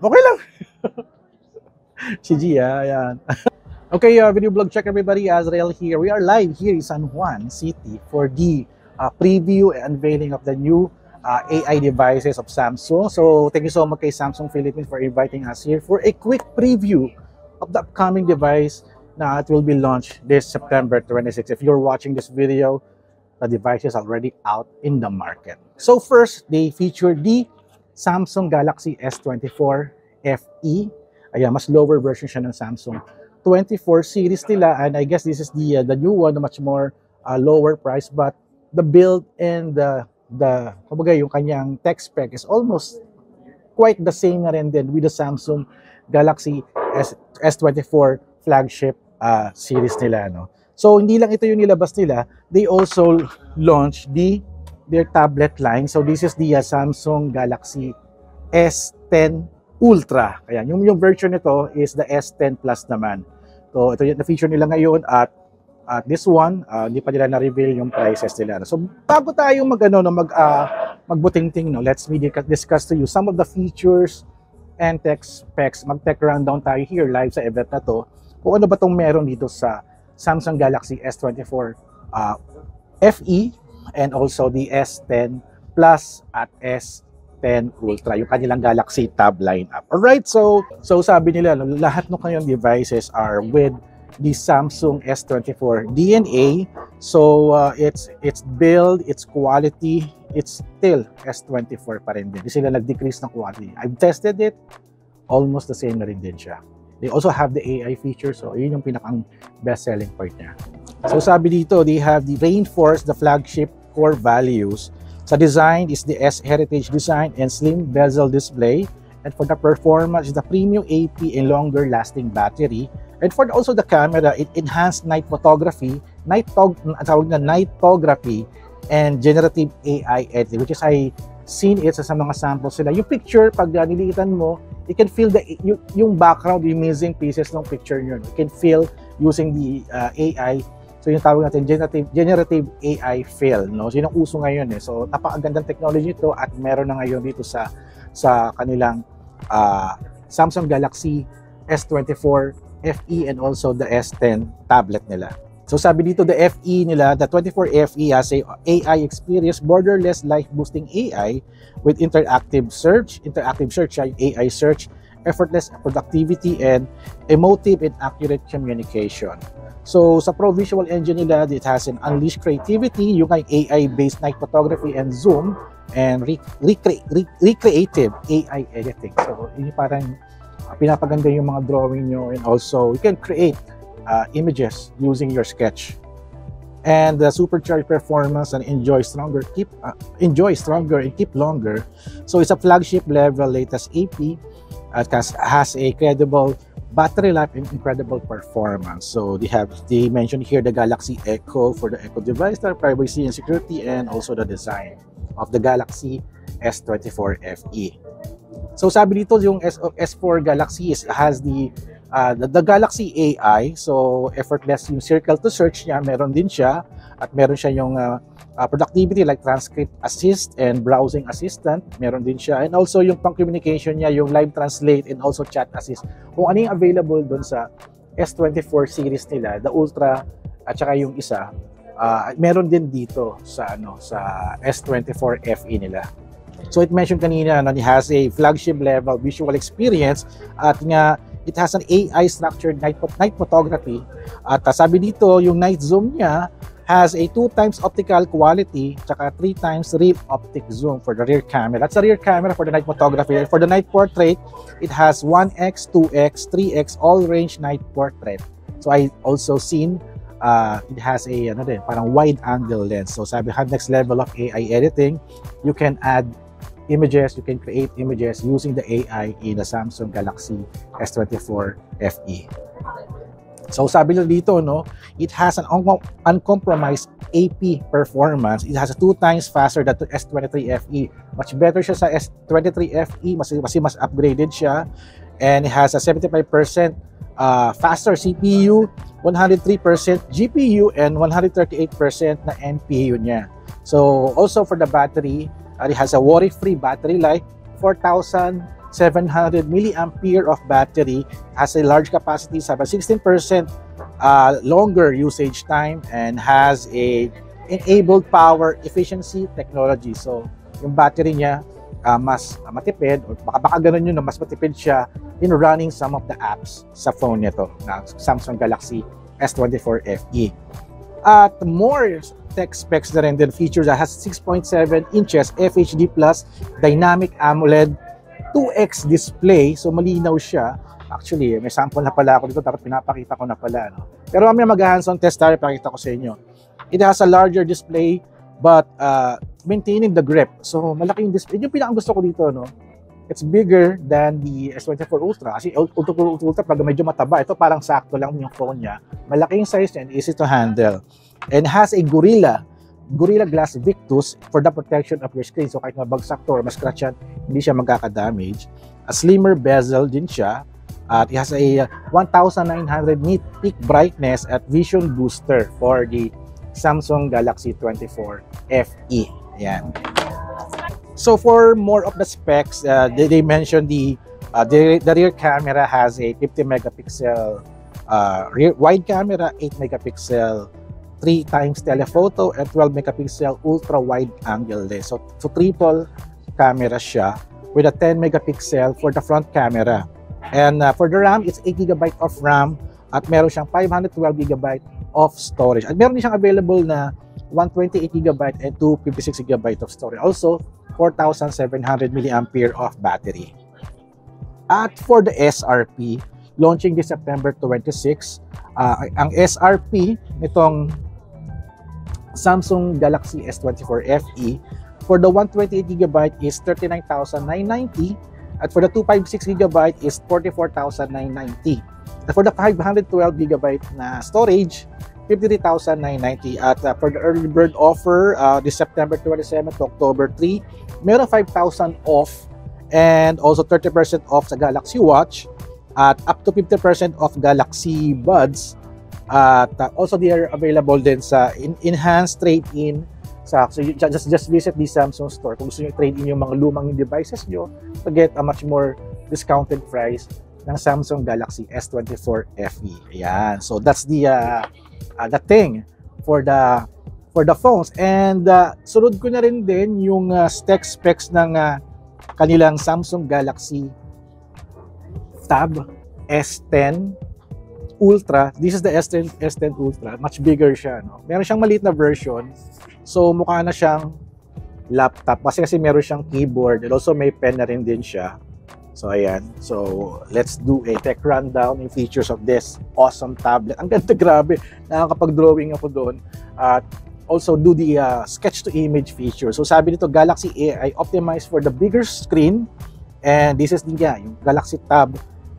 Okay lang. Si Gia, ayan. Okay, video blog check everybody. Azrael here. We are live here in San Juan City for the preview and unveiling of the new AI devices of Samsung. So thank you so much kay Samsung Philippines for inviting us here for a quick preview of the upcoming device na it will be launched this September 26. If you're watching this video, the device is already out in the market. So first, they feature the Samsung Galaxy S24 FE. Ayan, mas lower version siya ng Samsung 24 series nila, and I guess this is the new one, much more lower price, but the build and the kumbaga yung kanyang tech spec is almost quite the same na rin din with the Samsung Galaxy S24 flagship series nila, no? So hindi lang ito yung nilabas nila, they also launched their tablet line. So this is the Samsung Galaxy S10 Ultra. Ayan, yung version nito is the S10 Plus naman. So ito yung na-feature nila ngayon at this one, hindi pa nila na-reveal yung prices nila. So bago tayo magbuting-ting, no, let's me discuss to you some of the features and tech specs. Mag-tech rundown tayo here live sa event na to. Kung ano ba itong meron dito sa Samsung Galaxy S24 FE and also the S10 Plus at S10 Ultra, yung kanilang Galaxy Tab lineup. Alright, so sabi nila, lahat ng kanilang devices are with the Samsung S24 DNA. So its build, its quality, it's still S24 pa rin din. Hindi sila nag-decrease ng quality. I've tested it, almost the same na rin din siya. They also have the AI feature, so yun yung pinakang best-selling part niya. So sabi dito, they have reinforced the flagship core values. Sa design is the S heritage design and slim bezel display. And for the performance is the premium AP and longer lasting battery. And for also the camera, it enhanced night photography, nightography, and generative AI editing, which is I seen it sa mga samples sila. Yung picture, pag nililitan mo, you can feel yung background, yung missing pieces ng picture nyo. You can feel using the AI. So yung tawag natin generative AI fill, no? So yun ang uso ngayon eh. So napakagandang technology ito at meron na ngayon dito sa kanilang Samsung Galaxy S24 FE and also the S10 tablet nila. So sabi dito, the FE nila, the 24 FE has a AI experience, borderless life boosting AI with interactive search, AI search, effortless productivity, and emotive and accurate communication. So sa Pro Visual Engine nila, it has an unleashed creativity, yung AI-based night photography and zoom, and recreative AI editing. So yun parang pinapaganda yung mga drawing nyo, and also you can create images using your sketch. And the supercharged performance and enjoy stronger and keep longer. So it's a flagship level latest AP. Has a credible battery life and incredible performance. So they mentioned here the Galaxy Echo for the Echo device, the privacy and security, and also the design of the Galaxy S24 FE. So sabi dito, yung S4 Galaxy has the Galaxy AI. So effortless yung circle to search niya, meron din siya. At meron siya yung productivity like transcript assist and browsing assistant, meron din siya. And also yung pang-communication niya, yung live translate and also chat assist. Kung ano yung available dun sa S24 series nila, the Ultra at saka yung isa, meron din dito sa S24 FE nila. So it mentioned kanina na it has a flagship level visual experience at nga it has an AI structured night photography. At sabi dito, yung night zoom niya has a 2x optical quality tsaka 3x real optic zoom for the rear camera. That's the rear camera for the night photography. For the night portrait, it has 1x, 2x, 3x all range night portrait. So I also seen it has a parang wide angle lens. So sabi, have next level of AI editing. You can add images, you can create images using the AI in the Samsung Galaxy S24 FE. So sabi nila dito, no, it has an uncompromised AP performance. It has a 2x faster than the S23 FE. Much better siya sa S23 FE, mas upgraded siya. And it has a 75% faster CPU, 103% GPU, and 138% na NPU niya. So also for the battery, it has a worry-free battery life, 4,600 700 milliampere of battery, has a large capacity, has a 16% longer usage time, and has a enabled power efficiency technology. So yung battery niya mas matipid, or baka ganun yun, mas matipid siya in running some of the apps sa phone nito na Samsung Galaxy S24 FE. At more tech specs na rin din, features that has 6.7 inches FHD Plus Dynamic AMOLED 2X display. So malinaw siya. Actually, may sample na pala ako dito, dapat pinapakita ko na pala, no? Pero mamaya mag-hands-on test tayo, pakita ko sa inyo. It has a larger display but maintaining the grip. So malaking display. Yung pinakang gusto ko dito, no? It's bigger than the S24 Ultra. Kasi Ultra pag medyo mataba, ito parang sakto lang yung phone niya. Malaking size and easy to handle. And has a Gorilla Glass Victus for the protection of your screen. So kahit mabagsak to or ma-scratch yan, hindi siya magkaka-damage. A slimmer bezel din siya. At it has a 1900 nit peak brightness at vision booster for the Samsung Galaxy 24 FE. Ayan. So for more of the specs, they mentioned the rear camera has a 50 megapixel rear wide camera, 8 megapixel 3 times telephoto, and 12 megapixel ultra wide angle lens. So triple camera siya with a 10 megapixel for the front camera. And for the RAM, it's 8 GB of RAM at meron siyang 512 GB of storage. At meron din siyang available na 128 GB and 256 GB of storage. Also, 4,700 milliampere of battery. At for the SRP, launching this September 26, ang SRP nitong Samsung Galaxy S24 FE for the 128 GB is 39,990, at for the 256 GB is 44,990. At for the 512 GB na storage, 53,990. At for the early bird offer, this September 27 to October 3, meron 5,000 off and also 30% off sa Galaxy Watch at up to 50% off Galaxy Buds. At also they are available din sa enhanced trade-in. So you just visit the Samsung store kung gusto nyo trade in yung mga lumang devices nyo to get a much more discounted price ng Samsung Galaxy S24 FE. Ayan. So that's the thing for the phones. And sunod ko na rin din yung specs ng kanilang Samsung Galaxy Tab S10 Ultra. This is the S10 Ultra. Much bigger siya, no? Meron siyang maliit na version. So mukha na siyang laptop kasi meron siyang keyboard and also may pen na rin din siya. So ayan. So let's do a tech rundown in features of this awesome tablet. Ang ganda, grabe. Nakakapag-drawing ako doon. At also do the sketch to image feature. So sabi nito, Galaxy AI optimized for the bigger screen. And this is din niya, yung Galaxy Tab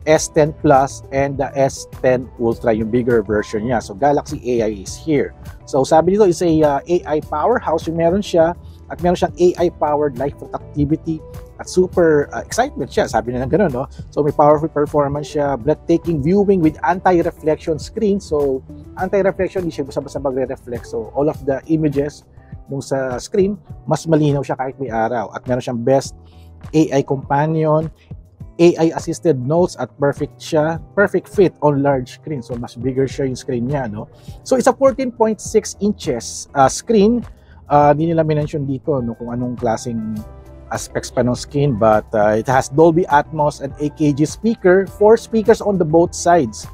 S10 Plus and the S10 Ultra, yung bigger version niya. So Galaxy AI is here. So sabi dito is a AI powerhouse yung meron siya, at meron siyang AI powered live productivity at super excitement siya. Sabi nila gano'n, no? So may powerful performance siya, breathtaking viewing with anti-reflection screen. So anti-reflection, hindi siya basta-basta magre-reflect. So all of the images nung sa screen, mas malinaw siya kahit may araw. At meron siyang best AI companion, AI-assisted notes, at perfect fit on large screen. So mas bigger siya yung screen niya, no? So it's a 14.6 inches screen. Di nila mention dito, no, kung anong klaseng aspects pa ng screen, but it has Dolby Atmos and AKG speaker, 4 speakers on the both sides.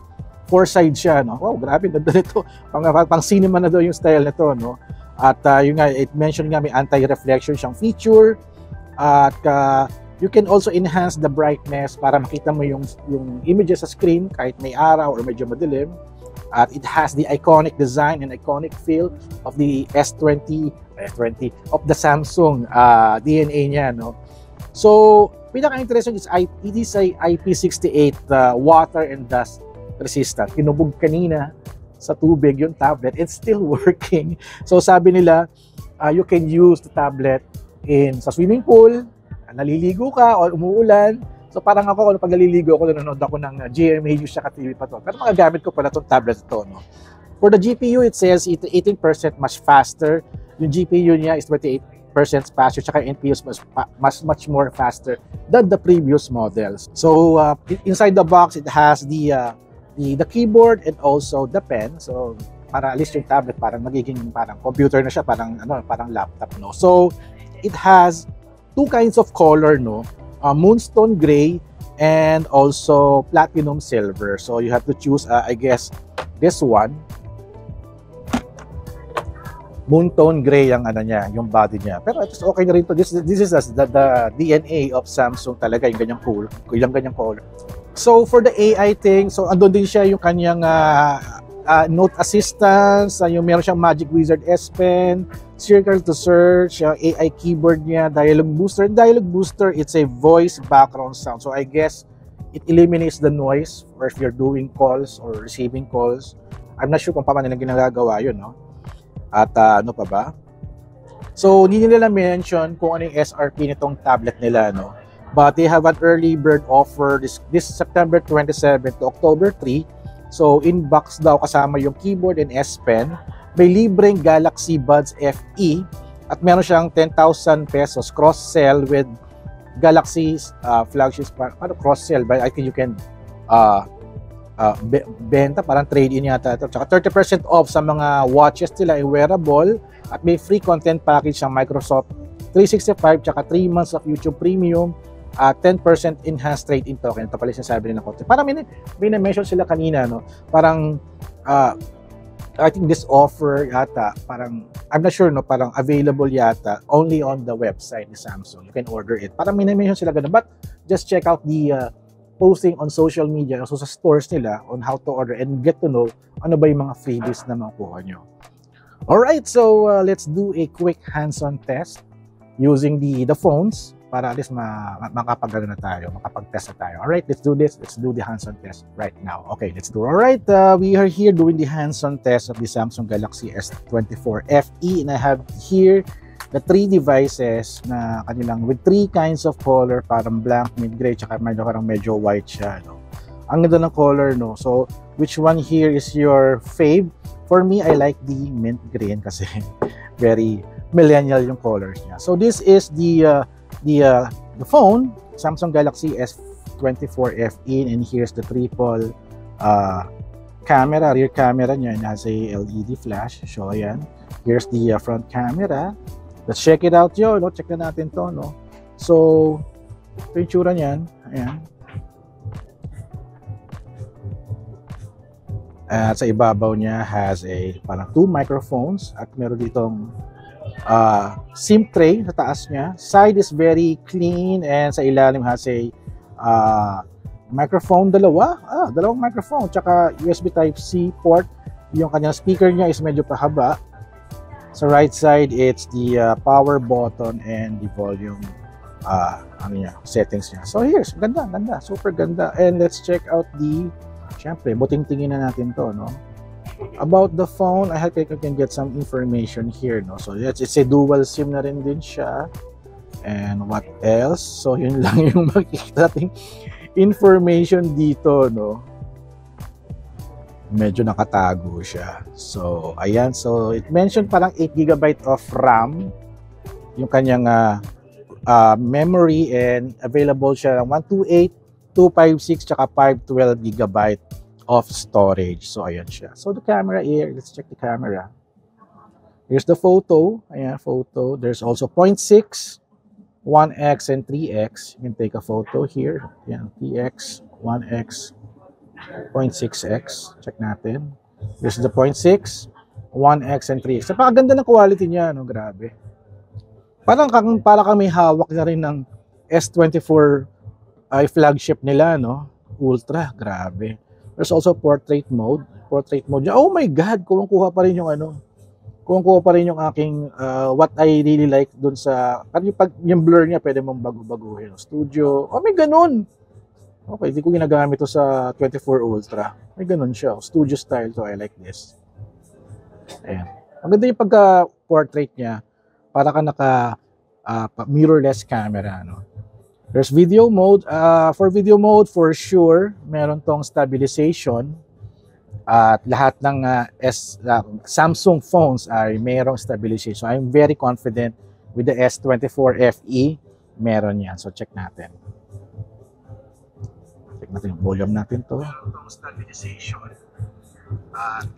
4 sides siya, no? Wow, grabe, ganda nito. Pang cinema na daw yung style nito, no? At yung nga, it mentioned nga may anti-reflection siyang feature. At you can also enhance the brightness para makita mo yung images sa screen kahit may araw or medyo madilim. At it has the iconic design and iconic feel of the S20 of the Samsung DNA niya, no? So, pinaka-interesting is it is a IP68 water and dust resistant. Kinubog kanina sa tubig yung tablet. It's still working. So, sabi nila, you can use the tablet sa swimming pool, naliligo ka o umuulan. So parang ako, pag naliligo ako, nanonood ako ng GMA News sa TV pa to. Pero magagamit ko pala itong tablet ito, no? For the GPU, it says 18% much faster. Yung GPU niya is 28 faster, tsaka NPU is much more faster than the previous models. So inside the box, it has the keyboard and also the pen. So para at least yung tablet parang magiging parang computer na siya, parang laptop, no. So it has two kinds of color, no, moonstone gray and also platinum silver. So you have to choose, I guess, this one. Moonstone gray ang niya, yung body niya. Pero it's okay na rin to. This is the DNA of Samsung talaga, yung ganyang color. So for the AI thing, so andun din siya yung kanyang note assistance, yung meron siyang Magic Wizard S Pen, circle to search, AI keyboard niya, dialogue booster. Dialogue booster, it's a voice background sound. So I guess it eliminates the noise or if you're doing calls or receiving calls. I'm not sure kung paano nila ginagawa yun, no? At ano pa ba? So hindi nila mention kung ano yung SRP nitong tablet nila, no? But they have an early bird offer this September 27 to October 3. So in box daw kasama yung keyboard and S Pen. May libreng Galaxy Buds FE at meron siyang 10,000 pesos cross-sell with Galaxy's flagship. Paano cross-sell? I think you can benta, parang trade-in yata ito. Tsaka 30% off sa mga watches nila, yung wearable, at may free content package ang Microsoft 365, tsaka 3 months of YouTube Premium, 10% enhanced trade-in token. Ito pala yung sinasabi nila konti. Parang may na-mention sila kanina, no? Parang, I think this offer yata, parang, I'm not sure, no? Parang available yata only on the website ni Samsung. You can order it. Parang may na-mention sila ganun. But just check out the posting on social media, so sa stores nila on how to order and get to know ano ba yung mga freebies na makukuha nyo. Alright, so let's do a quick hands-on test using the phones para at least makapag-test na tayo. Alright, let's do this. Let's do the hands-on test right now. Okay, let's do. Alright, we are here doing the hands-on test of the Samsung Galaxy S24 FE, and I have here the 3 devices na kanilang with 3 kinds of color, parang blank, mid-gray, tsaka medyo white siya, no? Ang ganda ng color, no? So, which one here is your fave? For me, I like the mint green kasi very millennial yung colors niya. So, this is the phone, Samsung Galaxy S24 FE, and here's the triple camera, rear camera niya, and has a LED flash. So, ayan. Here's the front camera. Let's check it out, yo, no? Check na natin to, no? So, ito yung tsura niyan. Ayan. At sa ibabaw niya has parang 2 microphones at meron ditong SIM tray sa taas niya. Side is very clean and sa ilalim has a microphone, dalawang microphone, tsaka USB Type-C port. Yung kanyang speaker niya is medyo pahaba. Sa right side, it's the power button and the volume settings niya. So here's, ganda, super ganda. And let's check out syempre, buting tingin na natin to, no? About the phone, I hope you can get some information here, no? So it's a dual SIM na rin din siya. And what else? So yun lang yung makikita nating information dito, no? Medyo nakatago siya. So, ayan. So, it mentioned parang 8 GB of RAM yung kanyang memory, and available siya ng 128, 256, tsaka 512 GB of storage. So, ayan siya. So, the camera here, let's check the camera. Here's the photo. Ayan, photo. There's also 0.6, 1x, and 3x. You can take a photo here. Ayan, 3x, 1x, 0.6x. Check natin. Here's the 0.6, 1x, and 3x. Napakaganda ng quality niya, no? Grabe. Para kang may hawak na rin ng S24 ay flagship nila, no? Ultra, grabe. There's also portrait mode. Portrait mode. Oh my God, kuha pa rin yung aking what I really like dun sa, pag yung blur niya, pwede mong bago-baguhin. Studio. Oh, may ganun. Okay, hindi ko ginagamit to sa 24 Ultra. May ganun siya. Studio style to. I like this. Ayan. Ang ganda yung pagka-portrait niya. Para ka mirrorless camera, no? There's video mode. For video mode, for sure, meron tong stabilization. At lahat ng Samsung phones ay mayroong stabilization. I'm very confident with the S24 FE, meron yan. So check natin. Check natin yung volume natin to.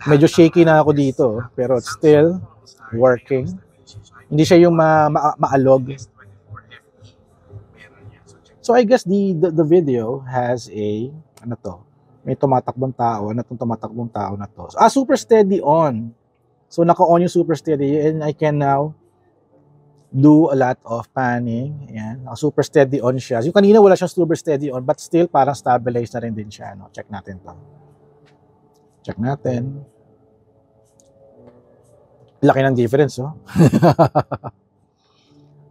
Medyo shaky na ako dito, pero it's still working. Hindi siya yung maalog. So I guess the video has a, ano to, may tumatakbong tao. Ano itong tumatakbong tao na to? So, super steady on. So naka-on yung super steady and I can now do a lot of panning. Ayan. Super steady on siya. Yung kanina wala siyang super steady on but still parang stabilized na rin din siya. No? Check natin to. Check natin. Laki ng difference, oh.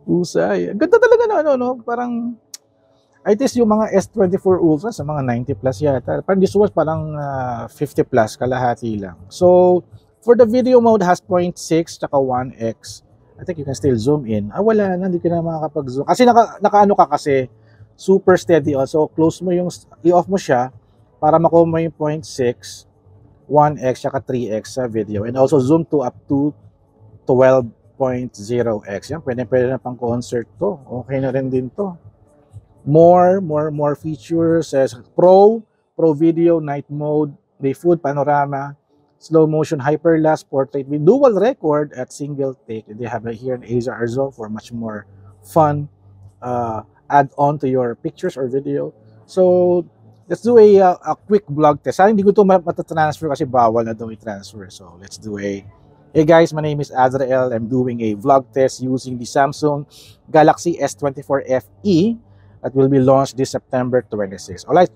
Usay. Ganda talaga na no? Parang I test yung mga S24 Ultra sa mga 90 plus yata. Parang this was parang 50 plus, kalahati lang. So, for the video mode has 0.6 tsaka 1x. I think you can still zoom in. Wala na, hindi ka na makakapag-zoom. Kasi nakaano ka kasi, super steady on. So, close mo yung, i-off mo siya para makuha mo yung 0.6, 1x tsaka 3x sa video. And also zoom to up to 12.0x. Yan, pwede na pang concert to. Okay na rin din to. More features as Pro Video, Night Mode, Day Food, Panorama, Slow Motion, Hyperlapse, Portrait with dual record at single take. They have it here in Acer Arzo for much more fun add-on to your pictures or video. So, let's do a quick vlog test. Sana hindi ko ito matatransfer kasi bawal na daw i-transfer. So, let's do a... Hey guys, my name is Azrael. I'm doing a vlog test using the Samsung Galaxy S24 FE. That will be launched this September 26. Alright,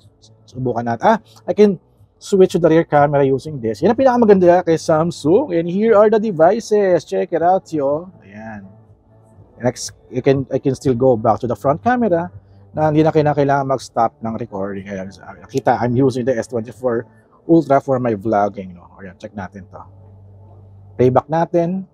subukan natin. I can switch to the rear camera using this. Yan ang pinakamaganda kay Samsung. And here are the devices. Check it out, yo. Ayan. Next, I can still go back to the front camera na hindi na kailangan mag-stop ng recording. Ayan. Nakita, I'm using the S24 Ultra for my vlogging. No? Ayan, check natin to. Playback natin.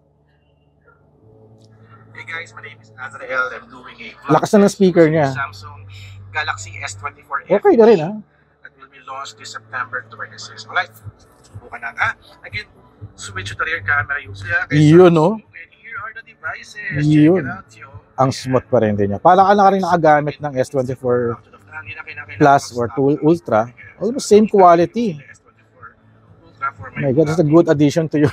Hey guys, my name is Azrael. I'm doing a vlog. Lakas na ng speaker niya. Samsung Galaxy S24 FE. Okay na rin, ha? That will be launched this September 26. Alright, subukan natin. I can switch to the rear camera using Yun, no? And here are the devices. Check it out, yo. Ang smooth pa rin din niya. Parang ka na rin nakagamit ng S24 Plus or 2 Ultra. Almost same quality. My God, it's a good addition to your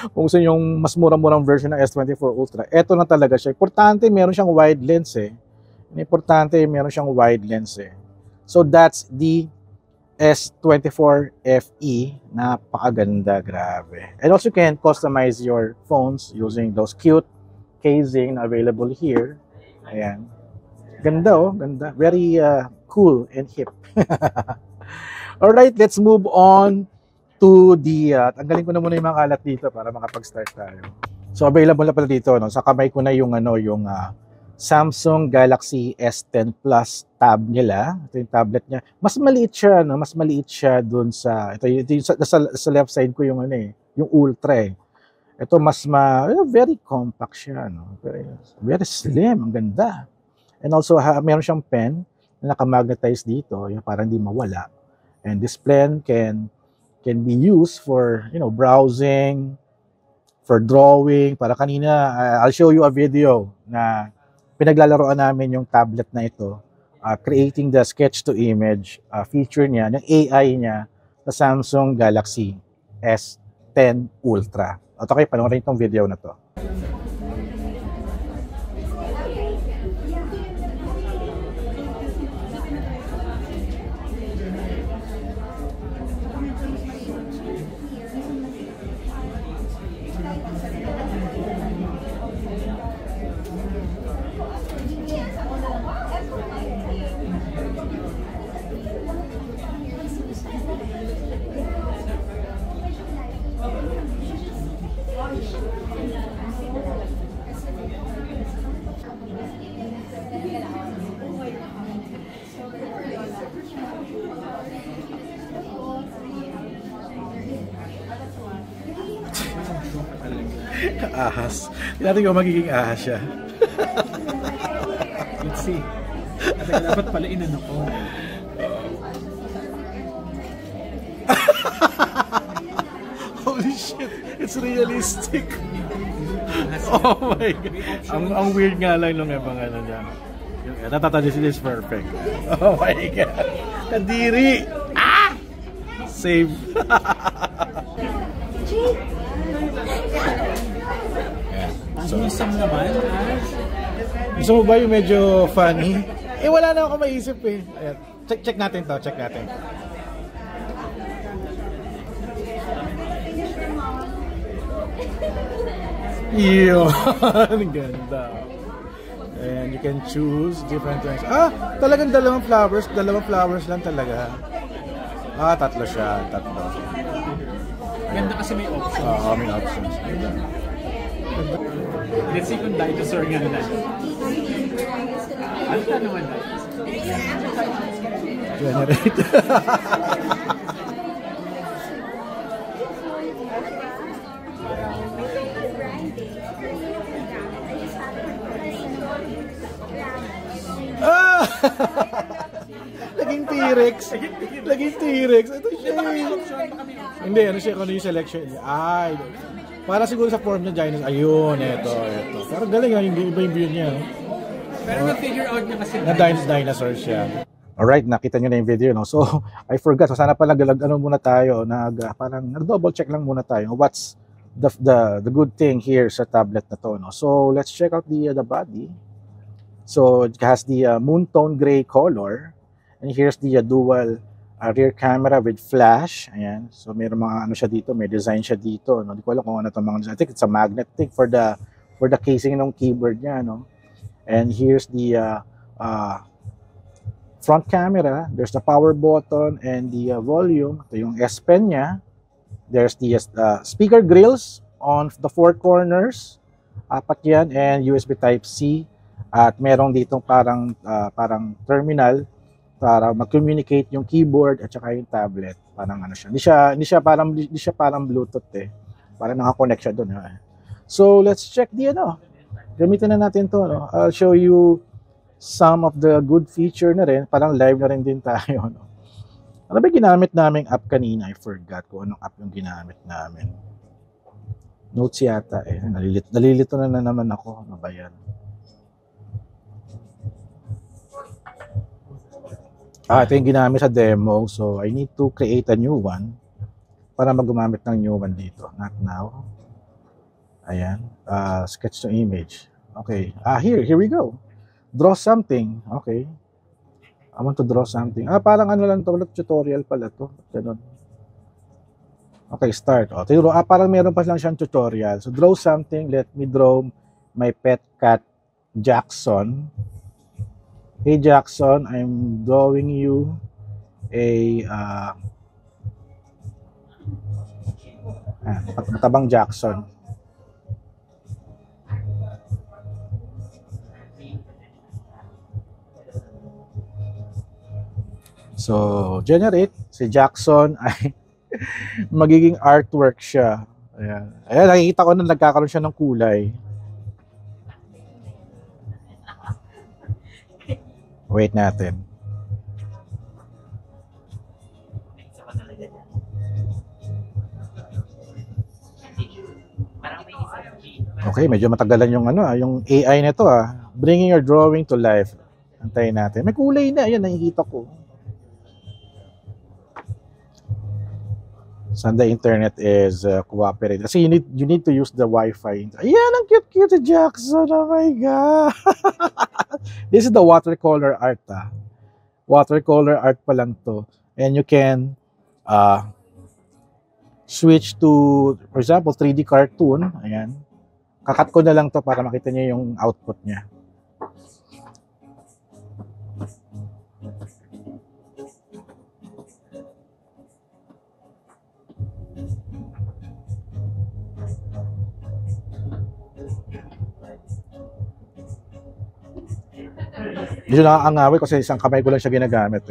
kung gusto yung mas murang-murang version ng S24 Ultra. Ito na talaga siya. Importante, meron siyang wide lens eh. Importante, meron siyang wide lens eh. So that's the S24 FE. Napakaganda, grabe. And also you can customize your phones using those cute casing na available here. Ayan. Ganda oh, ganda. Very cool and hip. Alright, let's move on to the, tanggalin ko na muna yung mga kalat dito para makapag-start tayo. So available na pala dito, no? Sa kamay ko na yung Samsung Galaxy S10 Plus tab nila. Ito yung tablet niya. Mas maliit siya, no? Mas maliit siya dun sa sa left side ko yung yung Ultra eh. Ito mas very compact siya, no? Very slim, ang ganda. And also meron siyang pen na naka-magnetize dito, yung para hindi mawala. And this pen can be used for, browsing, for drawing. Para kanina, I'll show you a video na pinaglalaroan namin yung tablet na ito, creating the sketch-to-image feature niya, ng AI niya sa Samsung Galaxy S10 Ultra. At okay, panoorin itong video na to. Ahas. Natin kung magiging ahas siya. Let's see. At dapat pala inano ko. Holy shit. It's realistic. Ahas Oh my God. Ang weird nga lang nung ibang ano niya. This is perfect. Oh my God. Kadiri! Ah! Save. So, Ang naman, gusto mo ba yung medyo funny? Eh, wala na ako maisip eh. Ayan. Check natin to, check natin. Yun, ganda. And you can choose different things. Ah, talagang dalawang flowers lang talaga. Ah, tatlo siya, tatlo. ganda kasi may options. Oo, may options. Let's see kung dinosaur nga na. Ano na naman dinosaur? Generate. Ah! Naging T-Rex. Naging T-Rex. Ito siya. Hindi, ano siya, ano yung selection niya. Ay, para siguro sa form ng dinosaur. Ayun, ito. Pero galing nga, hindi iba yung view niya. Pero na-figure out niya kasi na dinosaur siya. Alright, nakita nyo na yung video, no? So, I forgot. So, sana pala ano muna tayo, parang double check lang muna tayo. What's the good thing here sa tablet na to, no? So, let's check out the body. So, it has the moon tone gray color. And here's the dual rear camera with flash. Ayan. So, may mga ano siya dito, may design siya dito, no? Hindi ko alam kung ano itong mga design. I think it's a magnet thing for the casing ng keyboard niya, no? And here's the front camera. There's the power button and the volume. Ito yung S Pen niya. There's the speaker grills on the four corners. Apat yan. And USB Type-C. At merong ditong parang terminal para mag-communicate yung keyboard at saka yung tablet. Parang ano siya. Hindi siya parang Bluetooth eh. Parang naka-connect siya doon. So let's check the gamitin na natin to, no? I'll show you some of the good feature na rin. Parang live na rin din tayo, no? Ano ba ginamit naming app kanina? I forgot kung anong app yung ginamit namin. Notes yata eh. Nalilito na naman ako. Ano ba yan? Ito yung ginamit sa demo. So, I need to create a new one para mag-gumamit ng new one dito. Not now. Ayan. Sketch to image. Okay. Here we go. Draw something. Okay. I want to draw something. Parang ano lang to, tutorial pala to. Ganun. Okay, start. Parang meron pa lang siyang tutorial. So, draw something. Let me draw my pet cat, Jackson. Hey, Jackson, I'm drawing you a matabang Jackson. So, generate. Si Jackson ay magiging artwork siya. Ayan. Ayan, nakikita ko na nagkakaroon siya ng kulay. Wait natin. Okay, medyo matagalan yung yung AI nito Bringing your drawing to life. Antayin natin. May kulay na. Ayan, nakikita ko. So, the internet is cooperating. Kasi you need to use the Wi-Fi. Ayan, ang cute-cute si Jackson. Oh my God. This is the watercolor art. Watercolor art pa lang to. And you can switch to, for example, 3D cartoon. Ayan. Kakat ko na lang to para makita niyo yung output niya. Medyo nakakangaway kasi isang kamay ko lang siya ginagamit.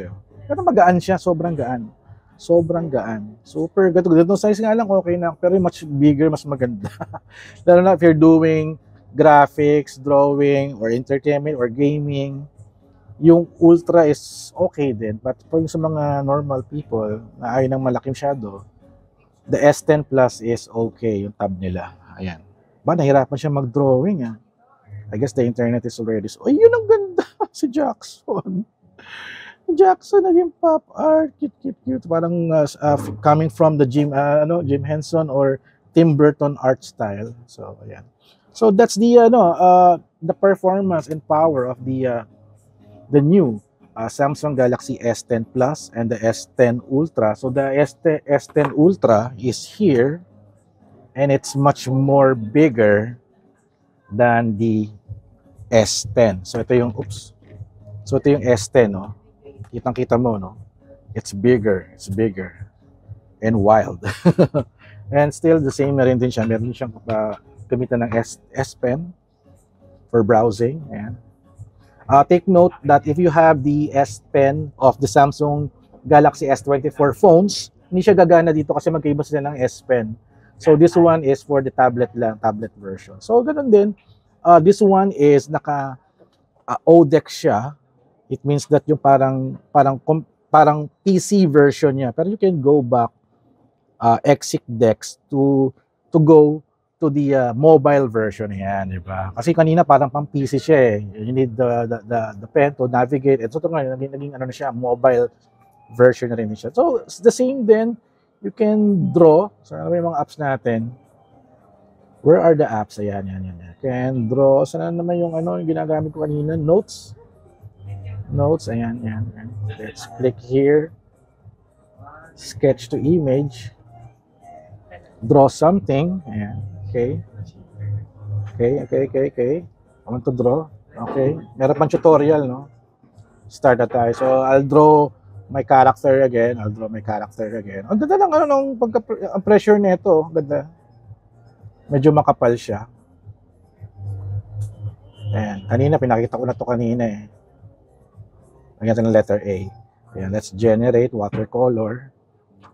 Pero magaan siya, sobrang gaan. Sobrang gaan. Super gato. Itong size nga lang okay na, pero much bigger, mas maganda. Lalo na if you're doing graphics, drawing, or entertainment, or gaming, yung Ultra is okay din. But for yung sa mga normal people na ayaw ng malaki masyado, the S10 Plus is okay, yung tab nila. Ayan. Nahirapan siya mag-drawing ah. I guess the internet is already... Oh, yun ang ganda! Si Jackson. Jackson naging pop art. Cute. Parang coming from the Jim Henson or Tim Burton art style. So, ayan. So, that's the performance and power of the new Samsung Galaxy S10 Plus and the S10 Ultra. So, the S10 Ultra is here and it's much more bigger than the S10. So ito yung So ito yung S10, no. Kitang-kita mo, no. It's bigger and wild. And still the same na rin din siya. Meron din siyang gamitan ng S Pen for browsing. Ayan. Take note that if you have the S Pen of the Samsung Galaxy S24 phones, hindi siya gagana dito kasi magkaiba sila ng S Pen. So this one is for the tablet lang, tablet version. So ganun din. This one is naka ODEX siya. It means that yung parang PC version niya. Pero you can go back exit DeX to go to the mobile version yan, di ba? Kasi kanina parang pang PC siya eh. You need the pen to navigate. And so ito naging ano na siya, mobile version na rin siya. So it's the same then. You can draw. So ano ba yung mga apps natin? Where are the apps? Ayan. Can draw. Saan naman yung yung ginagamit ko kanina? Notes. Ayan. Let's click here. Sketch to image. Draw something. Ayan. Okay. I want to draw. Okay. Meron pang tutorial, no? Start na tayo. So, I'll draw my character again. Ang ganda lang, ang pressure nito. Ganda. Medyo makapal siya. Ayan. Kanina, pinakita ko na to kanina eh. Lagyan ng letter A. Ayan, let's generate watercolor.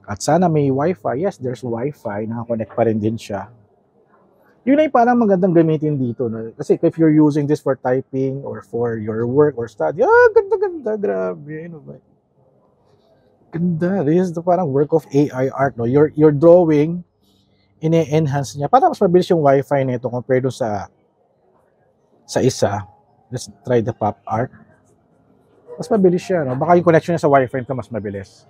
At sana may Wi-Fi. Yes, there's Wi-Fi. Nakakonect pa rin din siya. Yun ay parang magandang gamitin dito. No? Kasi if you're using this for typing or for your work or study, ganda. Grabe. Ano ba? Ganda. This is the parang work of AI art. No? Your drawing, ine-enhance niya. Para mas mabilis yung Wi-Fi nito compared sa isa. Let's try the pop art. Mas mabilis siya, no? Baka yung connection niya sa Wi-Fi nito mas mabilis.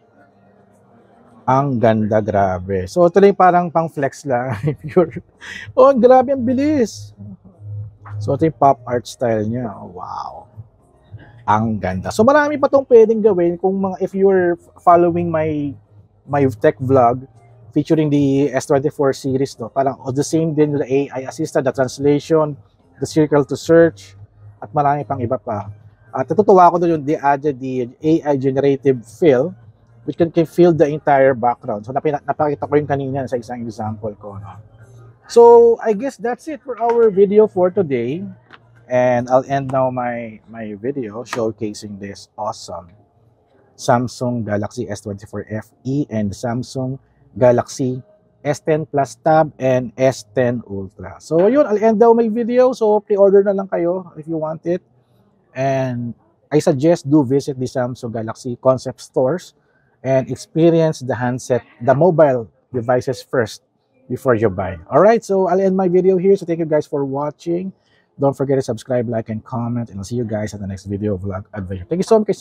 Ang ganda, grabe. So, ito lang parang pang flex lang. Grabe, ang bilis. So, ito yung pop art style niya. Oh, wow. Ang ganda. So, marami pa itong pwedeng gawin if you're following my tech vlog, featuring the S24 series, no? Parang the same din the AI assistant, the translation, the circle to search, at marami pang iba pa. At natutuwa ko doon yung they added the AI generative fill, which can fill the entire background. So napakita ko yung kanina sa isang example ko. No? So I guess that's it for our video for today. And I'll end now my video showcasing this awesome Samsung Galaxy S24 FE and Samsung Galaxy S10 Plus Tab and S10 Ultra. So yun, I'll end now my video. So pre-order na lang kayo if you want it. And I suggest do visit the Samsung Galaxy concept stores and experience the handset, the mobile devices first before you buy. Alright, so I'll end my video here. So thank you guys for watching. Don't forget to subscribe, like, and comment. And I'll see you guys at the next video vlog adventure. Thank you so much,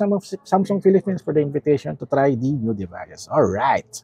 Samsung Philippines, for the invitation to try the new devices. Alright.